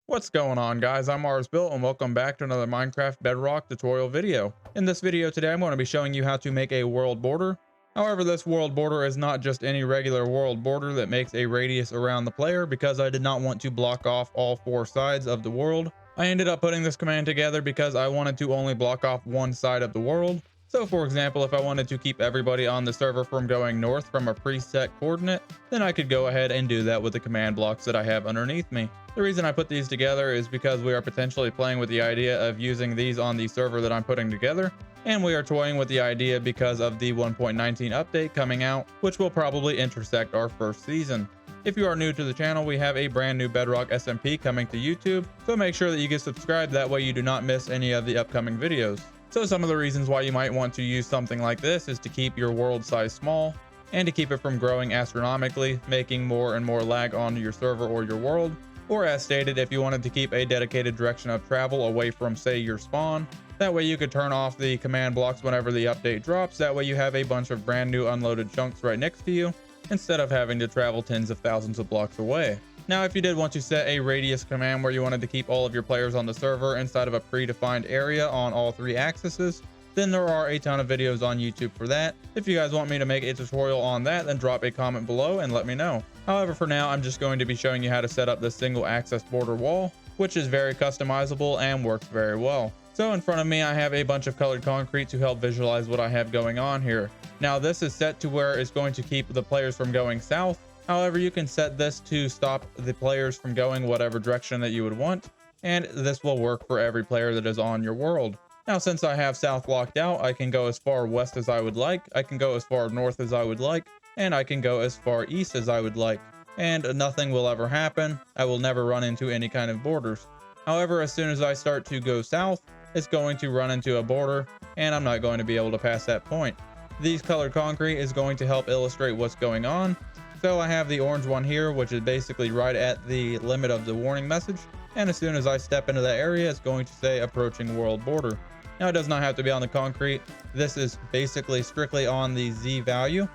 What's going on, guys? I'm Built and welcome back to another Minecraft Bedrock tutorial video. In this video today, I'm going to be showing you how to make a world border. However, this world border is not just any regular world border that makes a radius around the player, because I did not want to block off all four sides of the world. I ended up putting this command together because I wanted to only block off one side of the world. So for example, if I wanted to keep everybody on the server from going north from a preset coordinate, then I could go ahead and do that with the command blocks that I have underneath me. The reason I put these together is because we are potentially playing with the idea of using these on the server that I'm putting together, and we are toying with the idea because of the 1.19 update coming out, which will probably intersect our first season. If you are new to the channel, we have a brand new Bedrock SMP coming to YouTube, so make sure that you get subscribed, that way you do not miss any of the upcoming videos. So some of the reasons why you might want to use something like this is to keep your world size small, and to keep it from growing astronomically, making more and more lag on your server or your world. Or as stated, if you wanted to keep a dedicated direction of travel away from, say, your spawn, that way you could turn off the command blocks whenever the update drops. That way you have a bunch of brand new unloaded chunks right next to you, instead of having to travel tens of thousands of blocks away. Now, if you did want to set a radius command where you wanted to keep all of your players on the server inside of a predefined area on all three axes, then there are a ton of videos on YouTube for that. If you guys want me to make a tutorial on that, then drop a comment below and let me know. However, for now, I'm just going to be showing you how to set up this single access border wall, which is very customizable and works very well. So in front of me, I have a bunch of colored concrete to help visualize what I have going on here. Now, this is set to where it's going to keep the players from going south. However, you can set this to stop the players from going whatever direction that you would want, and this will work for every player that is on your world. Now, since I have south locked out, I can go as far west as I would like, I can go as far north as I would like, and I can go as far east as I would like, and nothing will ever happen. I will never run into any kind of borders. However, as soon as I start to go south, it's going to run into a border, and I'm not going to be able to pass that point. These colored concrete is going to help illustrate what's going on. So I have the orange one here, which is basically right at the limit of the warning message, and as soon as I step into that area, it's going to say approaching world border. Now, it does not have to be on the concrete. This is basically strictly on the Z value,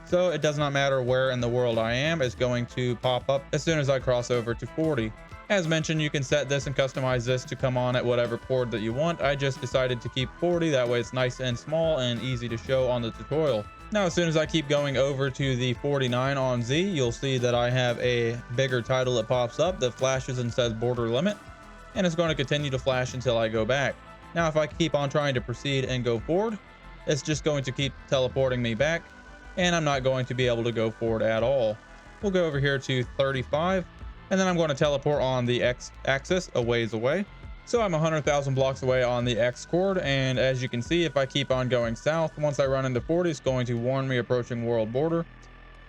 so it does not matter where in the world I am, it's going to pop up as soon as I cross over to 40. As mentioned, you can set this and customize this to come on at whatever chord that you want. I just decided to keep 40, that way it's nice and small and easy to show on the tutorial. Now, as soon as I keep going over to the 49 on Z, you'll see that I have a bigger title that pops up that flashes and says border limit, and it's going to continue to flash until I go back. Now, if I keep on trying to proceed and go forward, it's just going to keep teleporting me back, and I'm not going to be able to go forward at all. We'll go over here to 35, and then I'm going to teleport on the X axis a ways away. So I'm 100,000 blocks away on the X chord, and as you can see, if I keep on going south, once I run into 40, it's going to warn me approaching world border.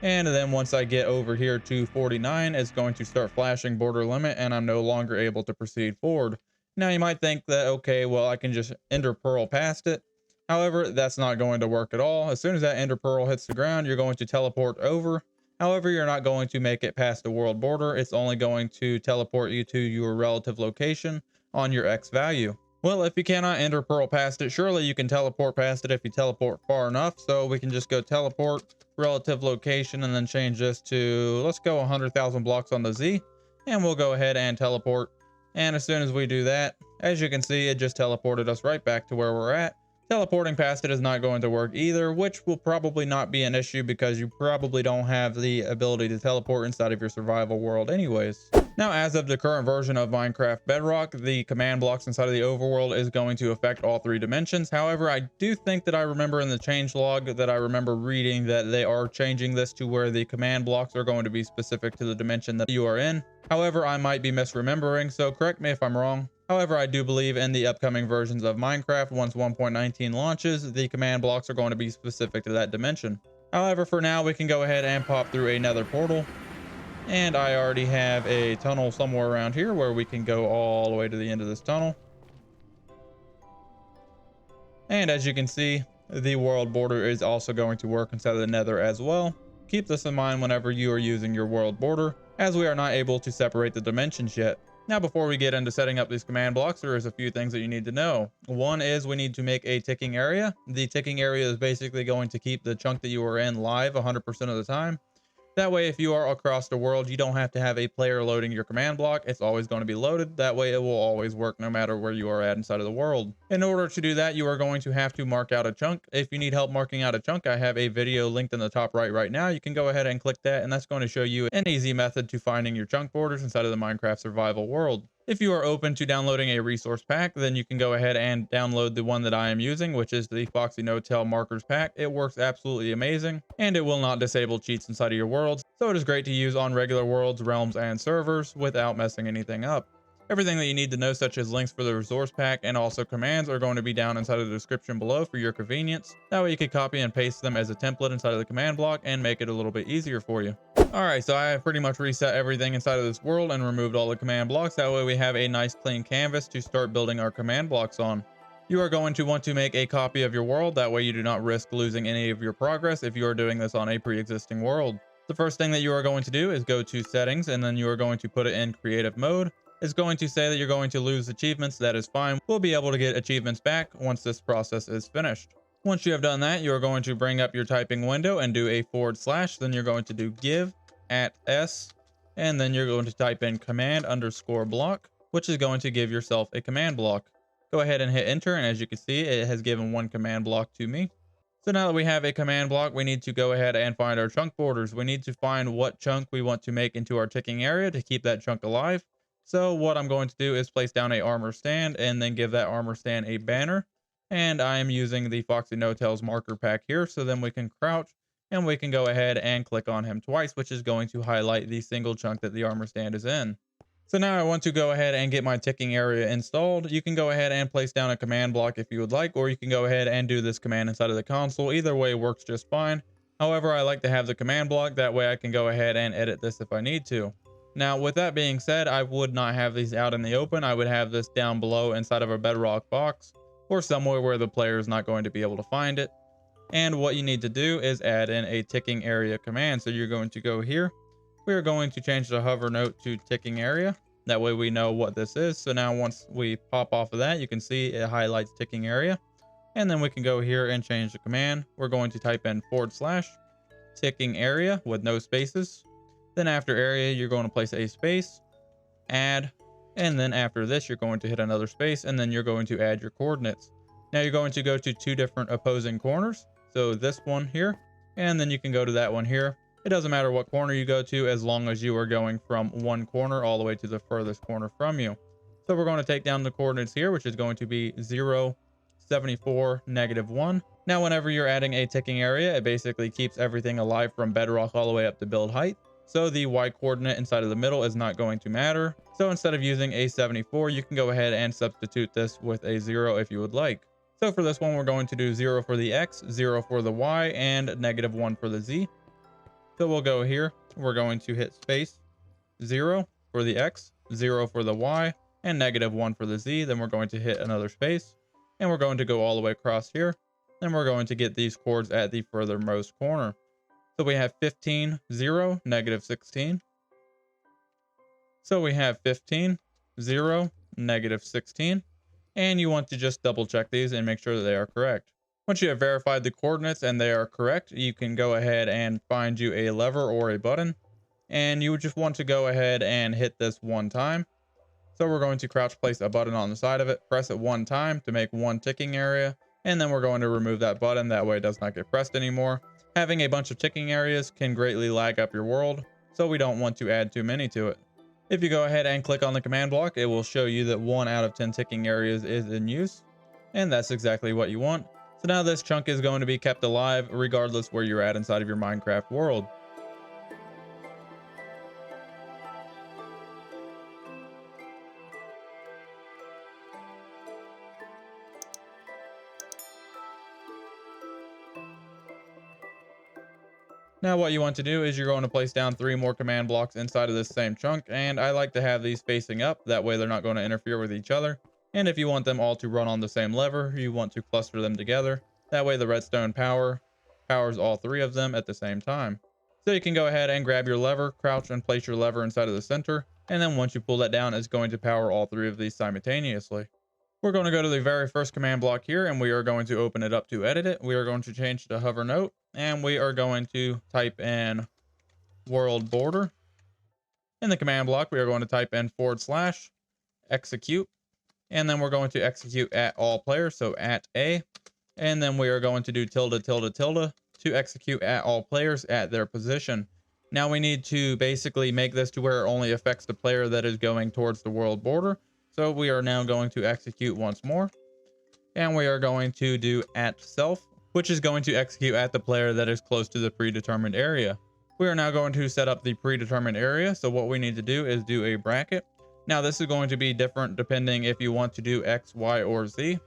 And then once I get over here to 49, it's going to start flashing border limit, and I'm no longer able to proceed forward. Now, you might think that, okay, well, I can just ender pearl past it. However, that's not going to work at all. As soon as that ender pearl hits the ground, you're going to teleport over. However, you're not going to make it past the world border. It's only going to teleport you to your relative location on your X value. Well, if you cannot ender pearl past it, surely you can teleport past it if you teleport far enough. So we can just go teleport, relative location, and then change this to, let's go 100,000 blocks on the Z, and we'll go ahead and teleport. And as soon as we do that, as you can see, it just teleported us right back to where we're at. Teleporting past it is not going to work either, which will probably not be an issue because you probably don't have the ability to teleport inside of your survival world anyways. Now, as of the current version of Minecraft Bedrock, the command blocks inside of the overworld is going to affect all three dimensions. However, I do think that I remember in the changelog that I remember reading that they are changing this to where the command blocks are going to be specific to the dimension that you are in. However, I might be misremembering, so correct me if I'm wrong. However, I do believe in the upcoming versions of Minecraft, once 1.19 launches, the command blocks are going to be specific to that dimension. However, for now, we can go ahead and pop through another portal. And I already have a tunnel somewhere around here where we can go all the way to the end of this tunnel. And as you can see, the world border is also going to work inside of the nether as well. Keep this in mind whenever you are using your world border, as we are not able to separate the dimensions yet. Now, before we get into setting up these command blocks, there is a few things that you need to know. One is we need to make a ticking area. The ticking area is basically going to keep the chunk that you are in live 100% of the time. That way, if you are across the world, you don't have to have a player loading your command block. It's always going to be loaded. That way it will always work no matter where you are at inside of the world. In order to do that, you are going to have to mark out a chunk. If you need help marking out a chunk, I have a video linked in the top right now. You can go ahead and click that, and that's going to show you an easy method to finding your chunk borders inside of the Minecraft survival world. If you are open to downloading a resource pack, then you can go ahead and download the one that I am using, which is the Foxy No-Tail Markers pack. It works absolutely amazing, and it will not disable cheats inside of your worlds, so it is great to use on regular worlds, realms, and servers without messing anything up. Everything that you need to know, such as links for the resource pack and also commands, are going to be down inside of the description below for your convenience. That way you can copy and paste them as a template inside of the command block and make it a little bit easier for you. Alright, so I have pretty much reset everything inside of this world and removed all the command blocks. That way we have a nice clean canvas to start building our command blocks on. You are going to want to make a copy of your world. That way you do not risk losing any of your progress if you are doing this on a pre-existing world. The first thing that you are going to do is go to settings, and then you are going to put it in creative mode. It's going to say that you're going to lose achievements. That is fine. We'll be able to get achievements back once this process is finished. Once you have done that, you're going to bring up your typing window and do a /, then you're going to do give @s, and then you're going to type in command_block, which is going to give yourself a command block. Go ahead and hit enter, and as you can see, it has given one command block to me. So now that we have a command block, we need to go ahead and find our chunk borders. We need to find what chunk we want to make into our ticking area to keep that chunk alive. So what I'm going to do is place down a armor stand and then give that armor stand a banner. And I am using the Foxy No-Tails marker pack here, so then we can crouch and we can go ahead and click on him twice, which is going to highlight the single chunk that the armor stand is in. So now I want to go ahead and get my ticking area installed. You can go ahead and place down a command block if you would like, or you can go ahead and do this command inside of the console. Either way works just fine. However, I like to have the command block. That way I can go ahead and edit this if I need to. Now, with that being said, I would not have these out in the open. I would have this down below inside of a bedrock box or somewhere where the player is not going to be able to find it. And what you need to do is add in a ticking area command. So you're going to go here. We are going to change the hover note to ticking area. That way we know what this is. So now once we pop off of that, you can see it highlights ticking area. And then we can go here and change the command. We're going to type in / ticking area with no spaces. Then after area, you're going to place a space, add, and then after this, you're going to hit another space, and then you're going to add your coordinates. Now you're going to go to two different opposing corners. So this one here, and then you can go to that one here. It doesn't matter what corner you go to as long as you are going from one corner all the way to the furthest corner from you. So we're going to take down the coordinates here, which is going to be 0, 74, -1. Now, whenever you're adding a ticking area, it basically keeps everything alive from bedrock all the way up to build height. So the Y coordinate inside of the middle is not going to matter. So instead of using a 74, you can go ahead and substitute this with a 0 if you would like. So for this one, we're going to do 0 for the X, 0 for the Y, and -1 for the Z. So we'll go here. We're going to hit space, 0 for the X, 0 for the Y, and -1 for the Z. Then we're going to hit another space, and we're going to go all the way across here. Then we're going to get these chords at the furthermost corner. So we have 15, 0, -16. So we have 15, 0, -16. And you want to just double check these and make sure that they are correct. Once you have verified the coordinates and they are correct, you can go ahead and find you a lever or a button. And you would just want to go ahead and hit this one time. So we're going to crouch place a button on the side of it, press it one time to make one ticking area. And then we're going to remove that button. That way it does not get pressed anymore. Having a bunch of ticking areas can greatly lag up your world, so we don't want to add too many to it. If you go ahead and click on the command block, it will show you that 1 out of 10 ticking areas is in use, and that's exactly what you want. So now this chunk is going to be kept alive regardless where you're at inside of your Minecraft world. Now what you want to do is you're going to place down 3 more command blocks inside of this same chunk, and I like to have these facing up. That way they're not going to interfere with each other. And if you want them all to run on the same lever, you want to cluster them together. That way the redstone powers all 3 of them at the same time. So you can go ahead and grab your lever, crouch, and place your lever inside of the center. And then once you pull that down, it's going to power all 3 of these simultaneously. We're going to go to the very first command block here, and we are going to open it up to edit it. We are going to change the hover note, and we are going to type in world border. In the command block, we are going to type in / execute, and then we're going to execute at all players, so at A, and then we are going to do .. to execute at all players at their position. Now we need to basically make this to where it only affects the player that is going towards the world border. So we are now going to execute once more, and we are going to do at self, which is going to execute at the player that is close to the predetermined area. We are now going to set up the predetermined area. So what we need to do is do a bracket. Now this is going to be different depending if you want to do X, Y, or Z.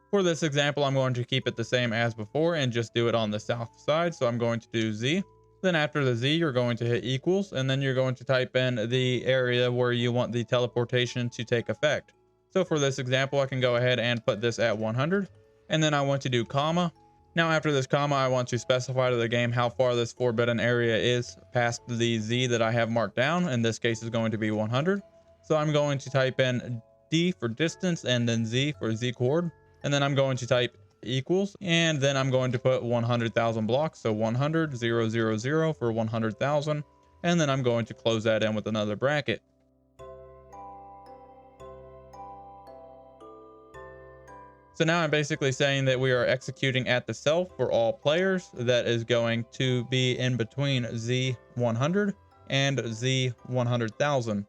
For this example, I'm going to keep it the same as before and just do it on the south side. So I'm going to do Z. Then after the Z, you're going to hit equals, and then you're going to type in the area where you want the teleportation to take effect. So for this example, I can go ahead and put this at 100, and then I want to do comma. Now after this comma, I want to specify to the game how far this forbidden area is past the Z that I have marked down. In this case is going to be 100. So I'm going to type in D for distance and then Z for Z chord. And then I'm going to type equals, and then I'm going to put 100,000 blocks. So 100,000 for 100,000. And then I'm going to close that in with another bracket. So now I'm basically saying that we are executing at the self for all players that is going to be in between Z100 and Z100,000.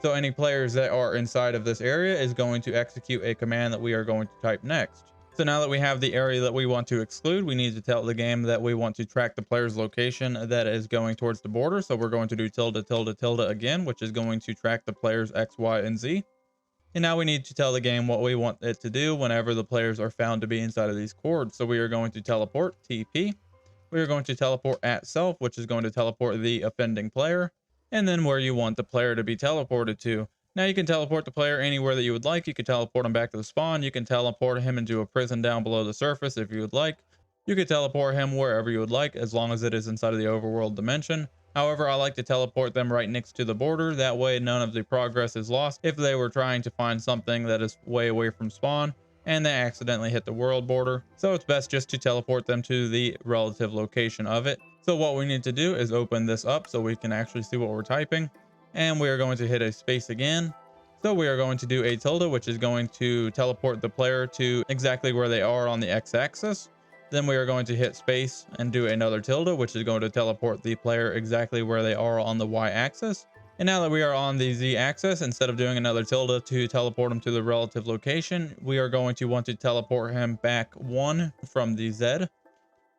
So any players that are inside of this area is going to execute a command that we are going to type next. So now that we have the area that we want to exclude, we need to tell the game that we want to track the player's location that is going towards the border. So we're going to do .. again, which is going to track the player's X, Y, and Z. And now we need to tell the game what we want it to do whenever the players are found to be inside of these cords. So we are going to teleport TP. We are going to teleport at self, which is going to teleport the offending player, and then where you want the player to be teleported to. Now you can teleport the player anywhere that you would like. You can teleport him back to the spawn. You can teleport him into a prison down below the surface if you would like. You could teleport him wherever you would like, as long as it is inside of the overworld dimension. However, I like to teleport them right next to the border. That way none of the progress is lost if they were trying to find something that is way away from spawn and they accidentally hit the world border. So it's best just to teleport them to the relative location of it. So what we need to do is open this up so we can actually see what we're typing. And we are going to hit a space again. So we are going to do a tilde, which is going to teleport the player to exactly where they are on the x-axis. Then we are going to hit space and do another tilde, which is going to teleport the player exactly where they are on the y-axis. And now that we are on the z-axis, instead of doing another tilde to teleport him to the relative location, we are going to want to teleport him back 1 from the z.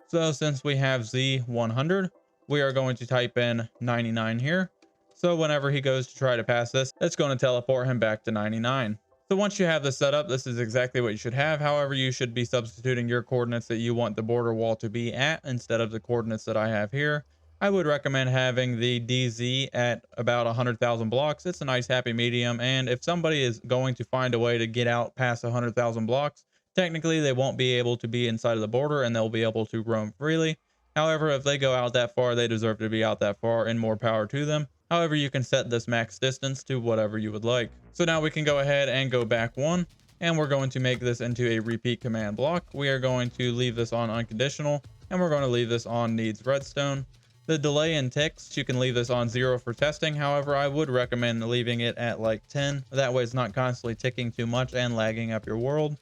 So since we have z 100, we are going to type in 99 here. So whenever he goes to try to pass this, it's going to teleport him back to 99. So once you have this set up, this is exactly what you should have. However, you should be substituting your coordinates that you want the border wall to be at instead of the coordinates that I have here. I would recommend having the DZ at about 100,000 blocks. It's a nice happy medium, and if somebody is going to find a way to get out past 100,000 blocks, technically they won't be able to be inside of the border and they'll be able to roam freely. However, if they go out that far, they deserve to be out that far, and more power to them. However, you can set this max distance to whatever you would like. So now we can go ahead and go back 1, and we're going to make this into a repeat command block. We are going to leave this on unconditional, and we're going to leave this on needs redstone. The delay in ticks, you can leave this on 0 for testing. However, I would recommend leaving it at like 10. That way it's not constantly ticking too much and lagging up your world.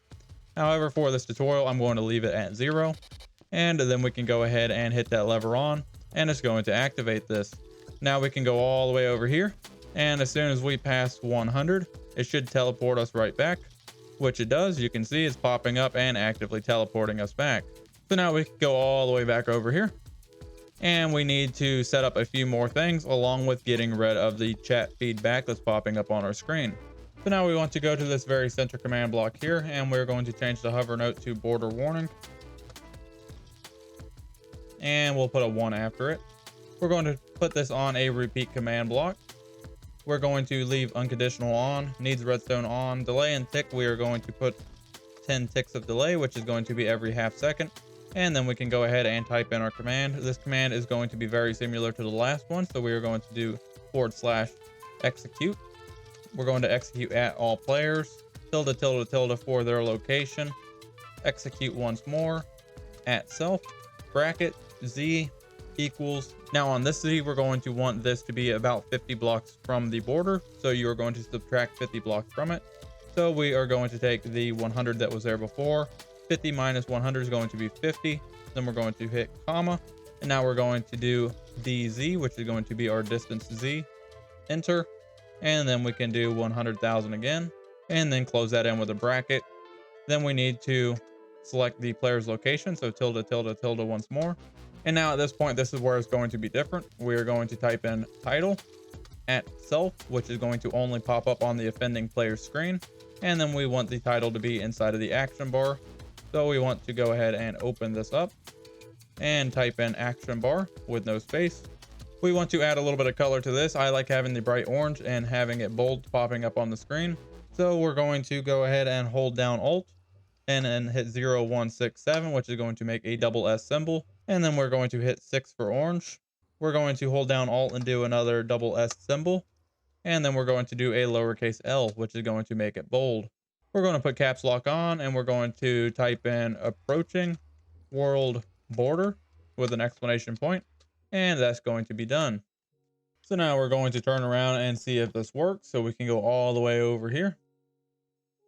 However, for this tutorial, I'm going to leave it at 0. And then we can go ahead and hit that lever on, and it's going to activate this. Now we can go all the way over here, and as soon as we pass 100, it should teleport us right back, which it does. You can see it's popping up and actively teleporting us back. So now we can go all the way back over here, and we need to set up a few more things along with getting rid of the chat feedback that's popping up on our screen. So now we want to go to this very center command block here, and we're going to change the hover note to border warning, and we'll put a 1 after it. We're going to put this on a repeat command block. We're going to leave unconditional on, needs redstone on, delay and tick. We are going to put 10 ticks of delay, which is going to be every half second. And then we can go ahead and type in our command. This command is going to be very similar to the last one. So we are going to do / execute. We're going to execute at all players, tilde for their location, execute once more, at self, bracket, Z, equals. Now on this Z, we're going to want this to be about 50 blocks from the border. So you are going to subtract 50 blocks from it. So we are going to take the 100 that was there before. 50 minus 100 is going to be 50. Then we're going to hit comma. And now we're going to do DZ, which is going to be our distance Z. Enter. And then we can do 100,000 again. And then close that in with a bracket. Then we need to select the player's location. So tilde, tilde, tilde once more. And now at this point, this is where it's going to be different. We are going to type in title at self, which is going to only pop up on the offending player's screen. And then we want the title to be inside of the action bar. So we want to go ahead and open this up and type in action bar with no space. We want to add a little bit of color to this. I like having the bright orange and having it bold popping up on the screen. So we're going to go ahead and hold down Alt and then hit 0167, which is going to make a double S symbol. And then we're going to hit 6 for orange. We're going to hold down Alt and do another double S symbol. And then we're going to do a lowercase L, which is going to make it bold. We're going to put caps lock on and we're going to type in approaching world border with an exclamation point. And that's going to be done. So now we're going to turn around and see if this works. So we can go all the way over here.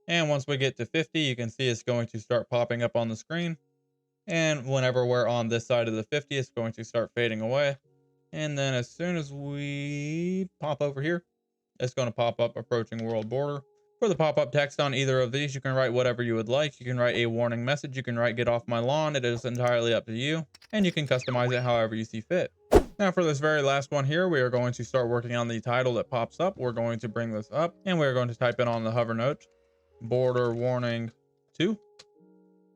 And once we get to 50, you can see it's going to start popping up on the screen. And whenever we're on this side of the 50, it's going to start fading away. And then as soon as we pop over here, it's going to pop up approaching world border. For the pop-up text on either of these, you can write whatever you would like. You can write a warning message. You can write get off my lawn. It is entirely up to you. And you can customize it however you see fit. Now for this very last one here, we are going to start working on the title that pops up. We're going to bring this up and we're going to type in on the hover note, border warning 2.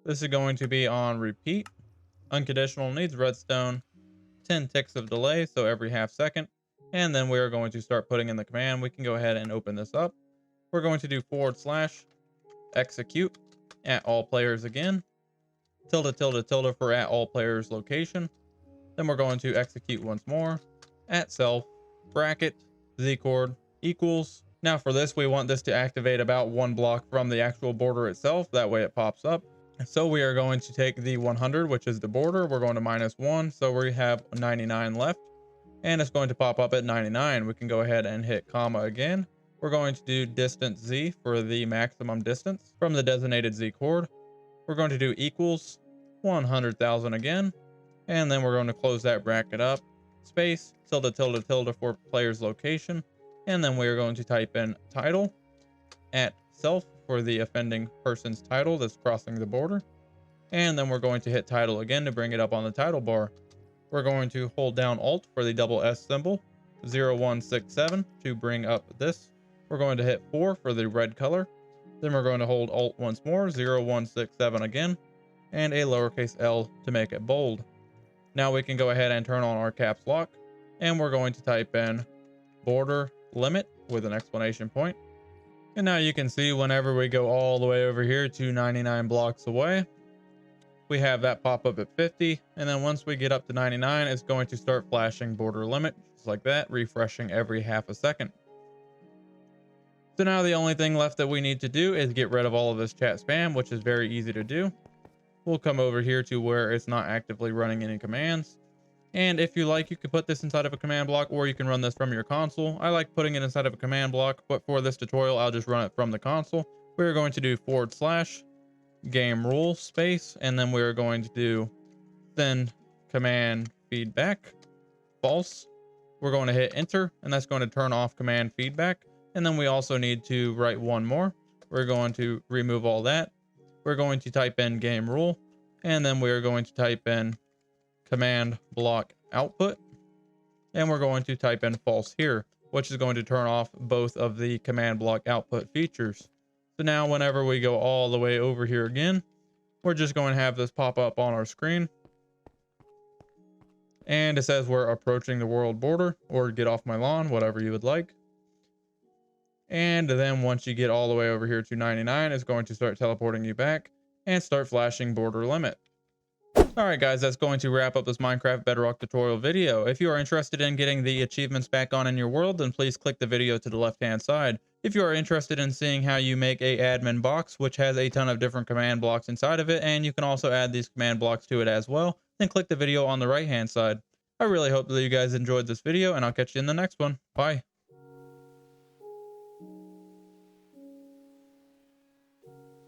This is going to be on repeat. Unconditional needs redstone, 10 ticks of delay, so every half second. And then we are going to start putting in the command. We can go ahead and open this up. We're going to do / execute at all players again. Tilde, tilde, tilde for at all players location. Then we're going to execute once more at self bracket Z chord equals. Now for this, we want this to activate about 1 block from the actual border itself. That way it pops up. So we are going to take the 100, which is the border. We're going to -1. So we have 99 left and it's going to pop up at 99. We can go ahead and hit comma again. We're going to do distance Z for the maximum distance from the designated Z chord. We're going to do equals 100,000 again. And then we're going to close that bracket up, space, tilde, tilde, tilde for player's location. And then we are going to type in title at self for the offending person's title that's crossing the border. And then we're going to hit title again to bring it up on the title bar. We're going to hold down Alt for the double S symbol, 0167 to bring up this. We're going to hit 4 for the red color. Then we're going to hold Alt once more, 0167 again, and a lowercase L to make it bold. Now we can go ahead and turn on our caps lock, and we're going to type in border limit with an exclamation point. And now you can see whenever we go all the way over here to 99 blocks away, we have that pop up at 50. And then once we get up to 99, it's going to start flashing border limit, just like that, refreshing every half a second. So now the only thing left that we need to do is get rid of all of this chat spam, which is very easy to do. We'll come over here to where it's not actively running any commands. And if you like, you can put this inside of a command block, or you can run this from your console. I like putting it inside of a command block, but for this tutorial, I'll just run it from the console. We're going to do / game rule space, and then we're going to do send command feedback false. We're going to hit enter, and that's going to turn off command feedback. And then we also need to write one more. We're going to remove all that. We're going to type in game rule, and then we're going to type in command block output, and we're going to type in false here, which is going to turn off both of the command block output features. So now whenever we go all the way over here again, we're just going to have this pop up on our screen, and it says we're approaching the world border, or get off my lawn, whatever you would like. And then once you get all the way over here to 99, it's going to start teleporting you back and start flashing border limit. Alright guys, that's going to wrap up this Minecraft Bedrock tutorial video. If you are interested in getting the achievements back on in your world, then please click the video to the left hand side. If you are interested in seeing how you make a admin box, which has a ton of different command blocks inside of it, and you can also add these command blocks to it as well, then click the video on the right hand side. I really hope that you guys enjoyed this video, and I'll catch you in the next one. Bye.